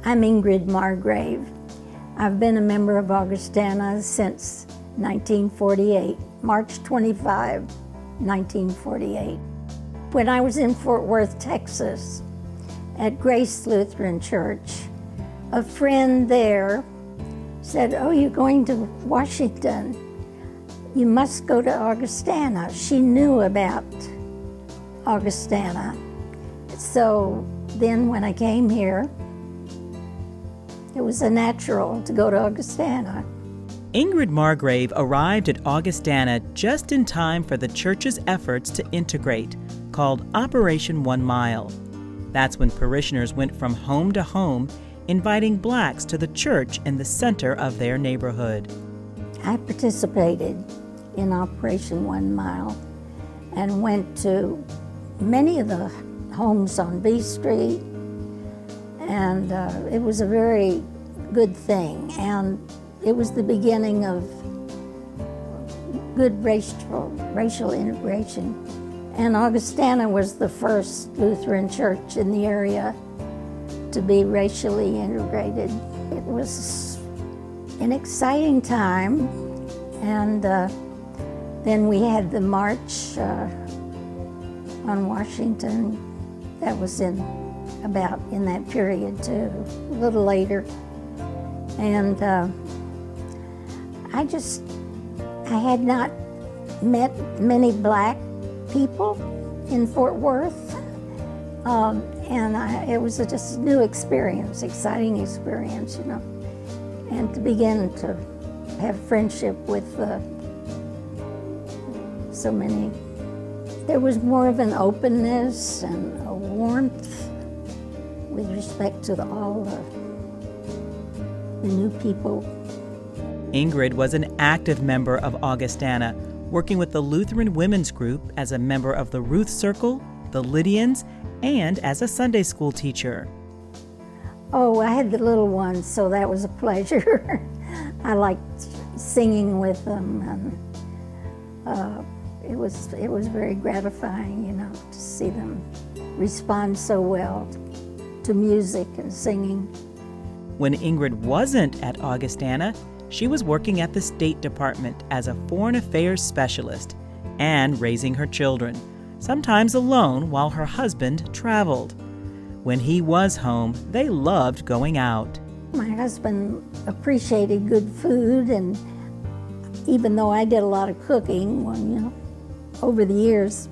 I'm Ingrid Margrave. I've been a member of Augustana since 1948, March 25, 1948. When I was in Fort Worth, Texas, at Grace Lutheran Church, a friend there said, "Oh, you're going to Washington. You must go to Augustana." She knew about Augustana. So then when I came here, it was a natural to go to Augustana. Ingrid Margrave arrived at Augustana just in time for the church's efforts to integrate, called Operation 1 Mile. That's when parishioners went from home to home, inviting blacks to the church in the center of their neighborhood. I participated in Operation 1 Mile and went to many of the homes on B Street, and it was a very good thing, and it was the beginning of good racial integration. And Augustana was the first Lutheran church in the area to be racially integrated. It was an exciting time, and then we had the march on Washington. That was in that period too, a little later. And I had not met many black people in Fort Worth, and it was just a new experience, exciting experience, you know, and to begin to have friendship with so many. There was more of an openness and a warmth with respect to all the new people. Ingrid was an active member of Augustana, working with the Lutheran Women's Group as a member of the Ruth Circle, the Lydians, and as a Sunday school teacher. Oh, I had the little ones, so that was a pleasure. I liked singing with them, and it was very gratifying, you know, to see them respond so well to music and singing. When Ingrid wasn't at Augustana, she was working at the State Department as a foreign affairs specialist and raising her children, sometimes alone while her husband traveled. When he was home, they loved going out. My husband appreciated good food, and even though I did a lot of cooking, well, you know, over the years,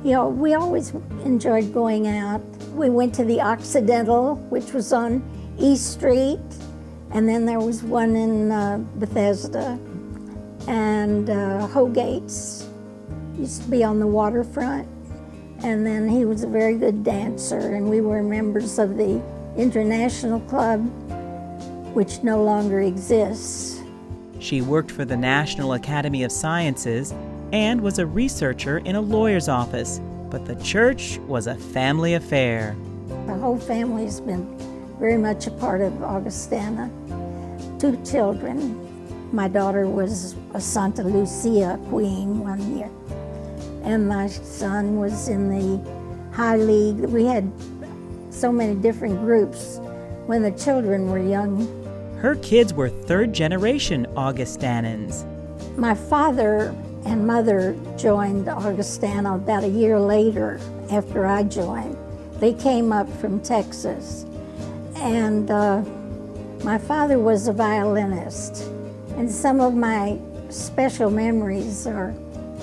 you know, we always enjoyed going out. We went to the Occidental, which was on East Street, and then there was one in Bethesda, and Hogate's used to be on the waterfront. And then he was a very good dancer, and we were members of the International Club, which no longer exists. She worked for the National Academy of Sciences and was a researcher in a lawyer's office, but the church was a family affair. The whole family has been very much a part of Augustana. 2 children. My daughter was a Santa Lucia queen one year, and my son was in the High League. We had so many different groups when the children were young. Her kids were third-generation Augustanans. My father and mother joined Augustana about a year later after I joined. They came up from Texas, and my father was a violinist, and some of my special memories are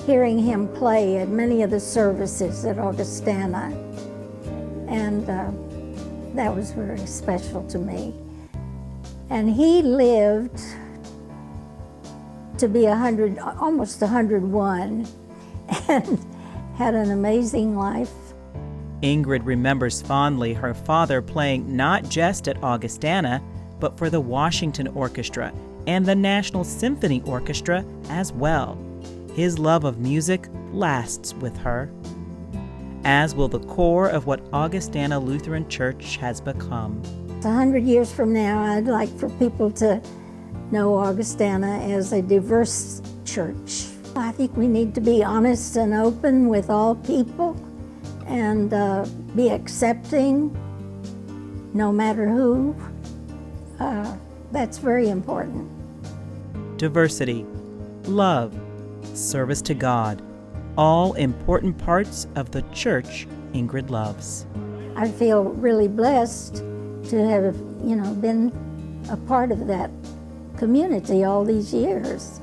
hearing him play at many of the services at Augustana, and that was very special to me. And he lived to be almost 101, and had an amazing life. Ingrid remembers fondly her father playing not just at Augustana, but for the Washington Orchestra and the National Symphony Orchestra as well. His love of music lasts with her, as will the core of what Augustana Lutheran Church has become. 100 years from now, I'd like for people to know Augustana as a diverse church. I think we need to be honest and open with all people, and be accepting no matter who, That's very important. Diversity, love, service to God, all important parts of the church Ingrid loves. I feel really blessed to have, been a part of that community all these years.